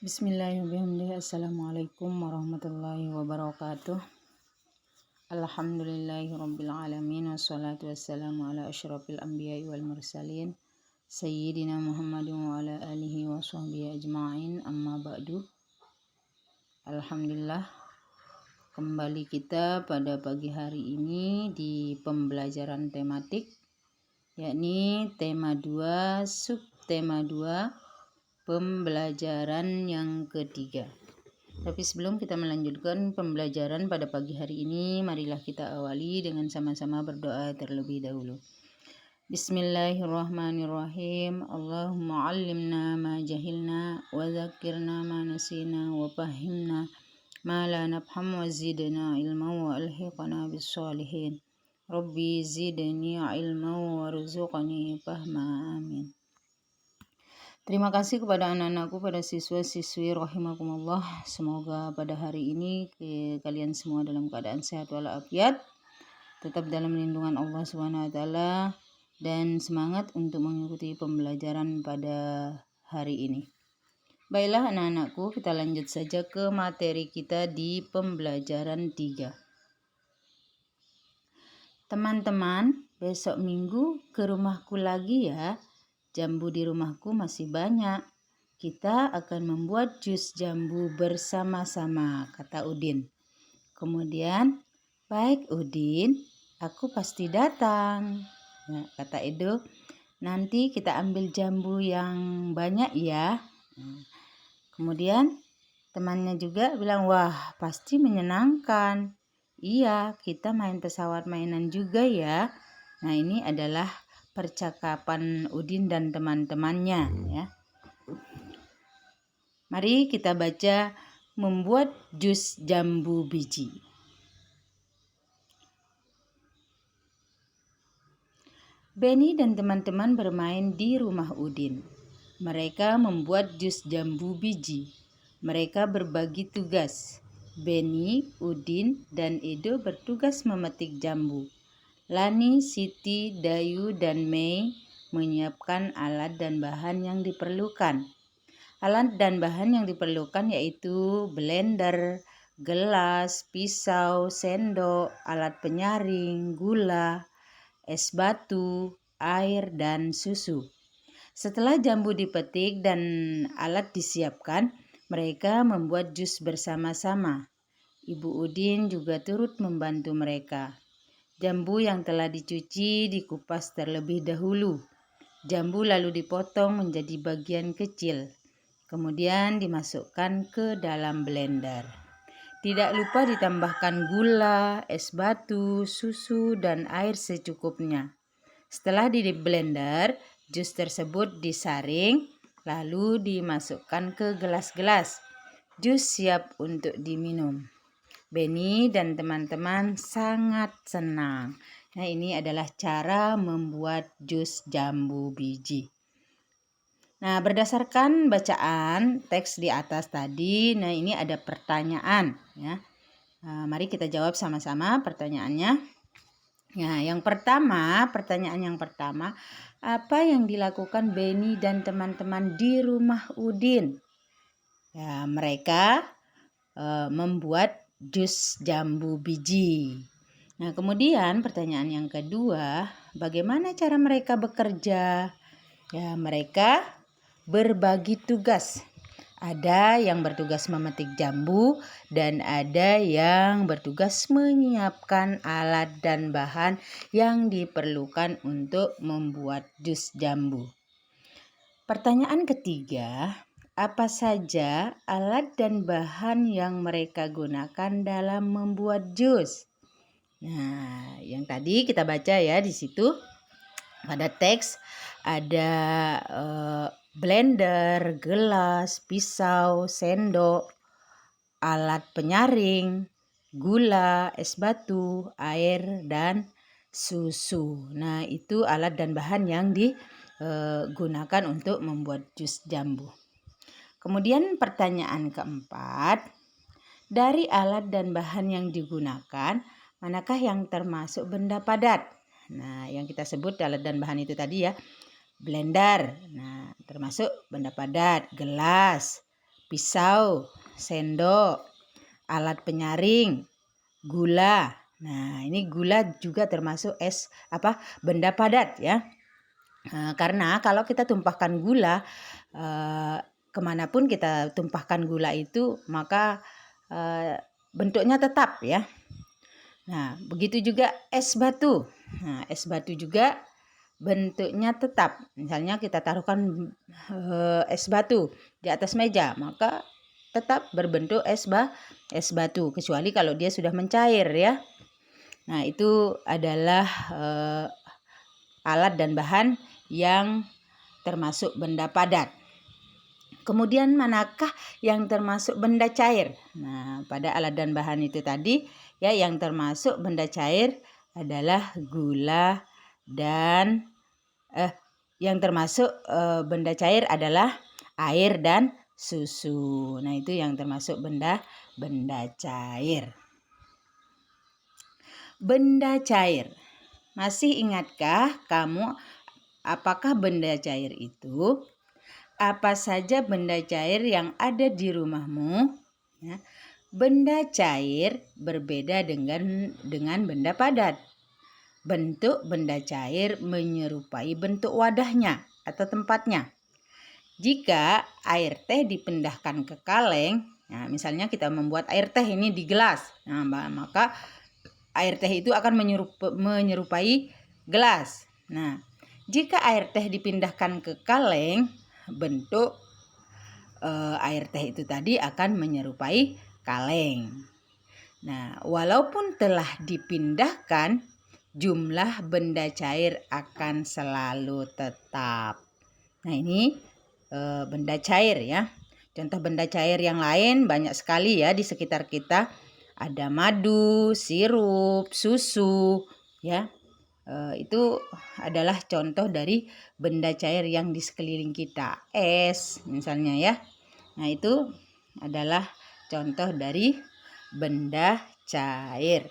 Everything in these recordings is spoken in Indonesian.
Bismillahirrahmanirrahim. Assalamualaikum warahmatullahi wabarakatuh. Alhamdulillahirabbil alamin wassalatu wassalamu ala asyrafil anbiya'i wal mursalin sayyidina Muhammadin wa ala alihi wa sahbihi ajma'in, amma ba'du. Alhamdulillah, kembali kita pada pagi hari ini di pembelajaran tematik, yakni tema 2, subtema 2, pembelajaran yang ketiga. Tapi sebelum kita melanjutkan pembelajaran pada pagi hari ini, marilah kita awali dengan sama-sama berdoa terlebih dahulu. Bismillahirrahmanirrahim. Allahumma 'allimna ma jahilna wa dzakkirna ma nasina wa fahhimna ma la nafham wa zidna ilman wa alhiqna bis sholihin. Rabbi zidni ilman warzuqni fahma. Amin. Terima kasih kepada anak-anakku, pada siswa-siswi rahimakumullah. Semoga pada hari ini kalian semua dalam keadaan sehat walafiat, tetap dalam lindungan Allah SWT, dan semangat untuk mengikuti pembelajaran pada hari ini. Baiklah anak-anakku, kita lanjut saja ke materi kita di pembelajaran 3. Teman-teman, besok minggu ke rumahku lagi ya. Jambu di rumahku masih banyak. Kita akan membuat jus jambu bersama-sama, kata Udin. Kemudian, baik Udin, aku pasti datang. Nah, kata Edo, nanti kita ambil jambu yang banyak ya. Kemudian, temannya juga bilang, wah pasti menyenangkan. Iya, kita main pesawat mainan juga ya. Nah, ini adalah percakapan Udin dan teman-temannya ya. Mari kita baca membuat jus jambu biji. Benny dan teman-teman bermain di rumah Udin. Mereka membuat jus jambu biji. Mereka berbagi tugas. Benny, Udin, dan Edo bertugas memetik jambu. Lani, Siti, Dayu, dan Mei menyiapkan alat dan bahan yang diperlukan. Alat dan bahan yang diperlukan yaitu blender, gelas, pisau, sendok, alat penyaring, gula, es batu, air, dan susu. Setelah jambu dipetik dan alat disiapkan, mereka membuat jus bersama-sama. Ibu Udin juga turut membantu mereka. Jambu yang telah dicuci dikupas terlebih dahulu. Jambu lalu dipotong menjadi bagian kecil. Kemudian dimasukkan ke dalam blender. Tidak lupa ditambahkan gula, es batu, susu, dan air secukupnya. Setelah di blender, jus tersebut disaring, lalu dimasukkan ke gelas-gelas. Jus siap untuk diminum. Benny dan teman-teman sangat senang. Nah, ini adalah cara membuat jus jambu biji. Nah, berdasarkan bacaan teks di atas tadi, nah ini ada pertanyaan ya. Mari kita jawab sama-sama pertanyaannya. Nah, pertanyaan yang pertama, apa yang dilakukan Benny dan teman-teman di rumah Udin? Ya, mereka membuat jus jambu biji. Nah, kemudian pertanyaan yang kedua, bagaimana cara mereka bekerja? Ya, mereka berbagi tugas. Ada yang bertugas memetik jambu dan ada yang bertugas menyiapkan alat dan bahan yang diperlukan untuk membuat jus jambu. Pertanyaan ketiga, apa saja alat dan bahan yang mereka gunakan dalam membuat jus? Nah, yang tadi kita baca ya di situ pada teks ada blender, gelas, pisau, sendok, alat penyaring, gula, es batu, air, dan susu. Nah, itu alat dan bahan yang digunakan untuk membuat jus jambu. Kemudian pertanyaan keempat, dari alat dan bahan yang digunakan, manakah yang termasuk benda padat? Nah, yang kita sebut alat dan bahan itu tadi ya, blender, nah termasuk benda padat, gelas, pisau, sendok, alat penyaring, gula. Nah, ini gula juga termasuk benda padat ya. Karena kalau kita tumpahkan gula, kemanapun kita tumpahkan gula itu, maka bentuknya tetap ya. Nah, begitu juga es batu. Nah, es batu juga bentuknya tetap. Misalnya kita taruhkan es batu di atas meja, maka tetap berbentuk es batu, kecuali kalau dia sudah mencair ya. Nah, itu adalah alat dan bahan yang termasuk benda padat. Kemudian manakah yang termasuk benda cair? Nah, pada alat dan bahan itu tadi ya, yang termasuk benda cair adalah gula dan yang termasuk benda cair adalah air dan susu. Nah, itu yang termasuk benda cair. Benda cair. Masih ingatkah kamu apakah benda cair itu? Apa saja benda cair yang ada di rumahmu? Ya. Benda cair berbeda dengan benda padat. Bentuk benda cair menyerupai bentuk wadahnya atau tempatnya. Jika air teh dipindahkan ke kaleng, nah misalnya kita membuat air teh ini di gelas, nah, maka air teh itu akan menyerupai gelas. Nah, jika air teh dipindahkan ke kaleng, bentuk air teh itu tadi akan menyerupai kaleng. Nah, walaupun telah dipindahkan, jumlah benda cair akan selalu tetap. Nah, ini benda cair ya. Contoh benda cair yang lain banyak sekali ya di sekitar kita. Ada madu, sirup, susu ya. Itu adalah contoh dari benda cair yang di sekeliling kita. Es misalnya ya. Nah, itu adalah contoh dari benda cair.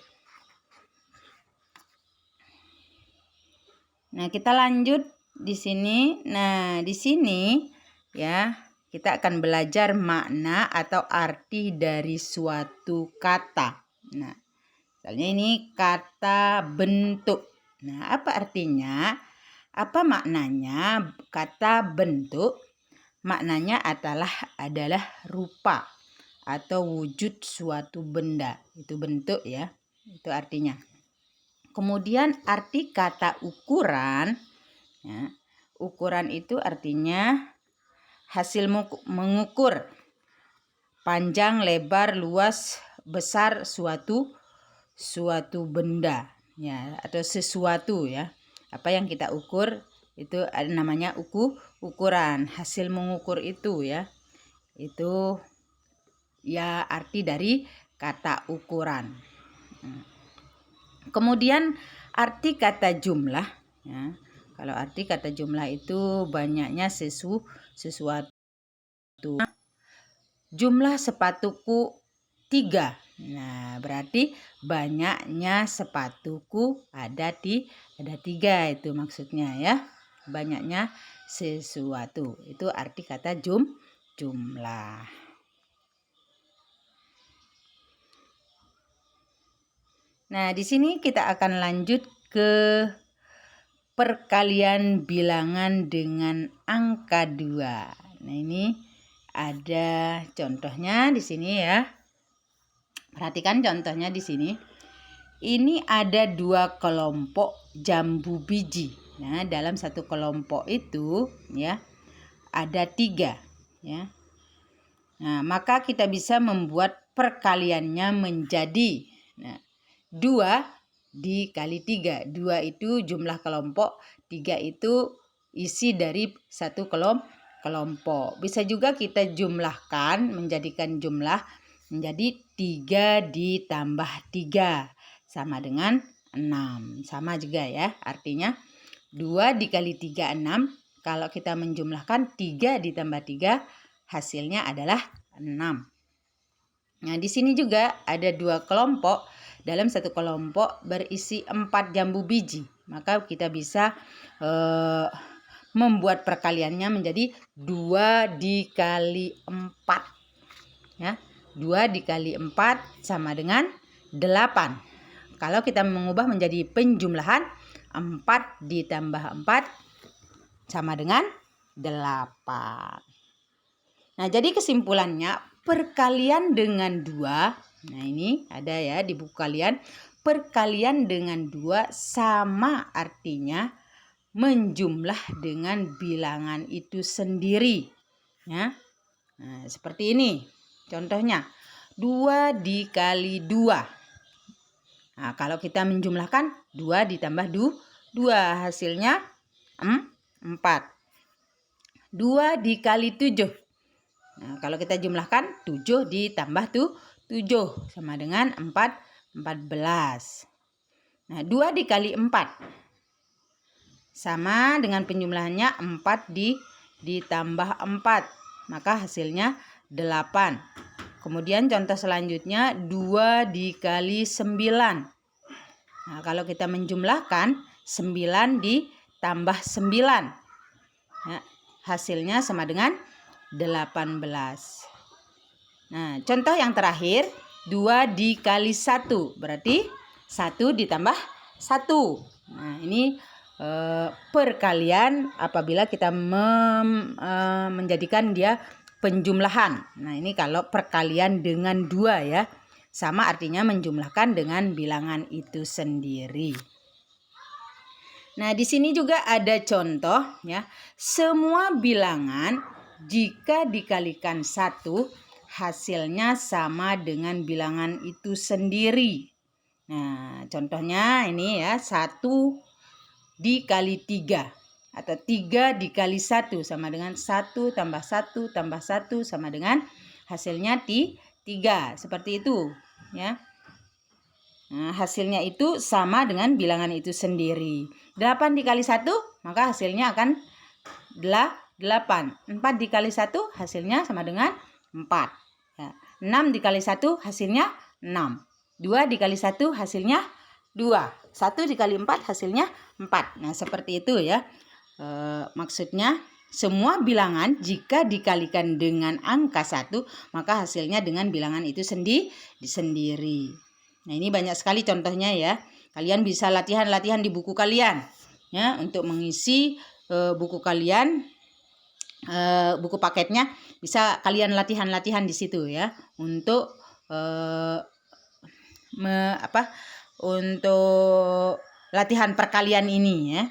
Nah, kita lanjut di sini. Nah, di sini ya, kita akan belajar makna atau arti dari suatu kata. Nah, misalnya ini kata bentuk. Nah, apa artinya? Apa maknanya kata bentuk? Maknanya adalah rupa atau wujud suatu benda. Itu bentuk ya. Itu artinya. Kemudian arti kata ukuran. Ya, ukuran itu artinya hasil mengukur panjang, lebar, luas, besar suatu benda ya, atau sesuatu ya. Apa yang kita ukur itu namanya ukuran, hasil mengukur itu ya. Itu ya arti dari kata ukuran. Kemudian arti kata jumlah ya. Kalau arti kata jumlah itu banyaknya sesuatu. Jumlah sepatuku 3. Nah, berarti banyaknya sepatuku ada 3 itu maksudnya ya. Banyaknya sesuatu. Itu arti kata jumlah. Nah, di sini kita akan lanjut ke perkalian bilangan dengan angka 2. Nah, ini ada contohnya di sini ya. Perhatikan contohnya di sini. Ini ada 2 kelompok jambu biji. Nah, dalam satu kelompok itu ya ada 3 ya. Nah, maka kita bisa membuat perkaliannya menjadi 2 dikali 3. 2 itu jumlah kelompok, 3 itu isi dari satu kelompok. Bisa juga kita jumlahkan, menjadikan jumlah menjadi 3 ditambah 3 sama dengan 6. Sama juga ya, artinya 2 dikali 3 6. Kalau kita menjumlahkan 3 ditambah 3 hasilnya adalah 6. Nah, di sini juga ada 2 kelompok. Dalam satu kelompok berisi 4 jambu biji. Maka kita bisa membuat perkaliannya menjadi 2 dikali 4. Ya, 2 dikali 4 sama dengan 8. Kalau kita mengubah menjadi penjumlahan, 4 ditambah 4 sama dengan 8. Nah, jadi kesimpulannya perkalian dengan 2. Nah, ini ada ya di buku kalian. Perkalian dengan 2 sama artinya menjumlah dengan bilangan itu sendiri. Ya. Nah, seperti ini. Contohnya 2 dikali 2. Nah, kalau kita menjumlahkan 2 ditambah 2 hasilnya 4. 2 dikali 7. Nah, kalau kita jumlahkan 7 ditambah 7 sama dengan 14. Nah, 2 dikali 4 sama dengan penjumlahannya 4 ditambah 4. Maka hasilnya 8. Kemudian contoh selanjutnya 2 dikali 9. Nah, kalau kita menjumlahkan 9 ditambah 9. Nah, hasilnya sama dengan 18. Nah, contoh yang terakhir 2 dikali 1. Berarti 1 ditambah 1. Nah, ini perkalian apabila kita menjadikan dia penjumlahan. Nah, ini kalau perkalian dengan 2 ya. Sama artinya menjumlahkan dengan bilangan itu sendiri. Nah, di sini juga ada contoh ya. Semua bilangan jika dikalikan 1 hasilnya sama dengan bilangan itu sendiri. Nah, contohnya ini ya, 1 dikali 3 atau 3 dikali 1 sama dengan 1 tambah 1 tambah 1 sama dengan hasilnya 3. Seperti itu ya. Nah, hasilnya itu sama dengan bilangan itu sendiri. 8 dikali 1 maka hasilnya akan 8. 4 dikali 1 hasilnya sama dengan 4 ya. 6 dikali 1 hasilnya 6. 2 dikali 1 hasilnya 2. 1 dikali 4 hasilnya 4. Nah, seperti itu ya. Maksudnya semua bilangan jika dikalikan dengan angka 1 maka hasilnya dengan bilangan itu sendiri. Nah, ini banyak sekali contohnya ya. Kalian bisa latihan-latihan di buku kalian ya untuk mengisi buku kalian, buku paketnya bisa kalian latihan-latihan di situ ya untuk untuk latihan perkalian ini ya.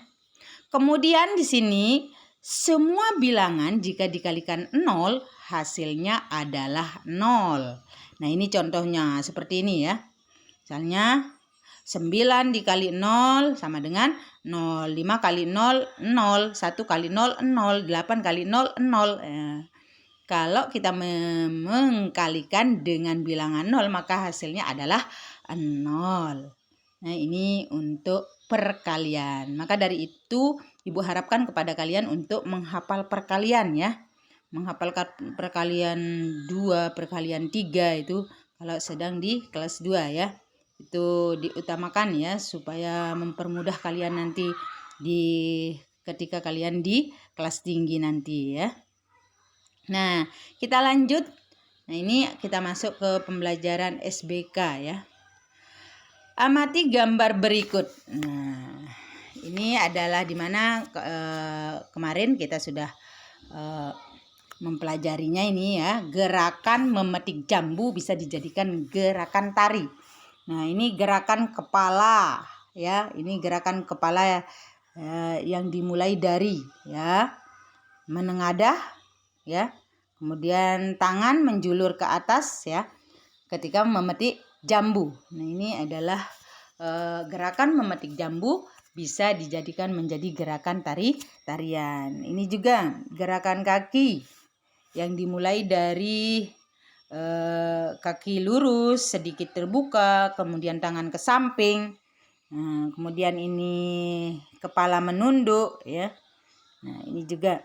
Kemudian di sini semua bilangan jika dikalikan 0 hasilnya adalah 0. Nah, ini contohnya seperti ini ya. Misalnya 9 dikali 0 sama dengan 0. 5 kali 0, 0. 1 kali 0, 0. 8 kali 0, 0. Kalau kita mengkalikan dengan bilangan 0 maka hasilnya adalah 0. Nah, ini untuk perkalian. Maka dari itu Ibu harapkan kepada kalian untuk menghafal perkalian ya. Menghafal perkalian 2, perkalian 3 itu kalau sedang di kelas 2 ya. Itu diutamakan ya supaya mempermudah kalian nanti ketika kalian di kelas tinggi nanti ya. Nah, kita lanjut. Nah, ini kita masuk ke pembelajaran SBK ya. Amati gambar berikut. Nah, ini adalah dimana kemarin kita sudah mempelajarinya ini ya. Gerakan memetik jambu bisa dijadikan gerakan tari. Nah, ini gerakan kepala ya. Ini gerakan kepala yang dimulai dari ya menengadah ya. Kemudian tangan menjulur ke atas ya ketika memetik jambu. Nah, ini adalah gerakan memetik jambu bisa dijadikan menjadi gerakan tarian. Ini juga gerakan kaki yang dimulai dari kaki lurus sedikit terbuka, kemudian tangan ke samping. Nah, kemudian ini kepala menunduk ya. Nah, ini juga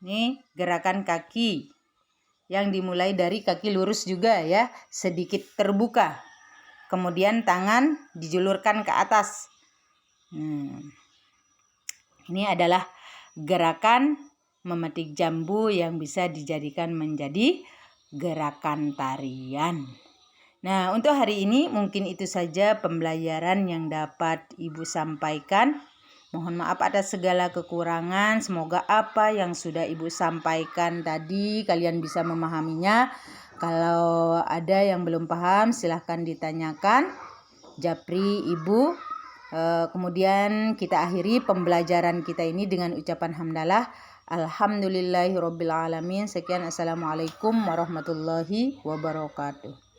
ini gerakan kaki yang dimulai dari kaki lurus juga ya, sedikit terbuka. Kemudian tangan dijulurkan ke atas. Ini adalah gerakan memetik jambu yang bisa dijadikan menjadi gerakan tarian. Nah, untuk hari ini mungkin itu saja pembelajaran yang dapat Ibu sampaikan. Mohon maaf atas segala kekurangan. Semoga apa yang sudah Ibu sampaikan tadi kalian bisa memahaminya. Kalau ada yang belum paham silahkan ditanyakan. Japri Ibu. Kemudian kita akhiri pembelajaran kita ini dengan ucapan hamdalah. Alhamdulillahirobbilalamin. Sekian, assalamualaikum warahmatullahi wabarakatuh.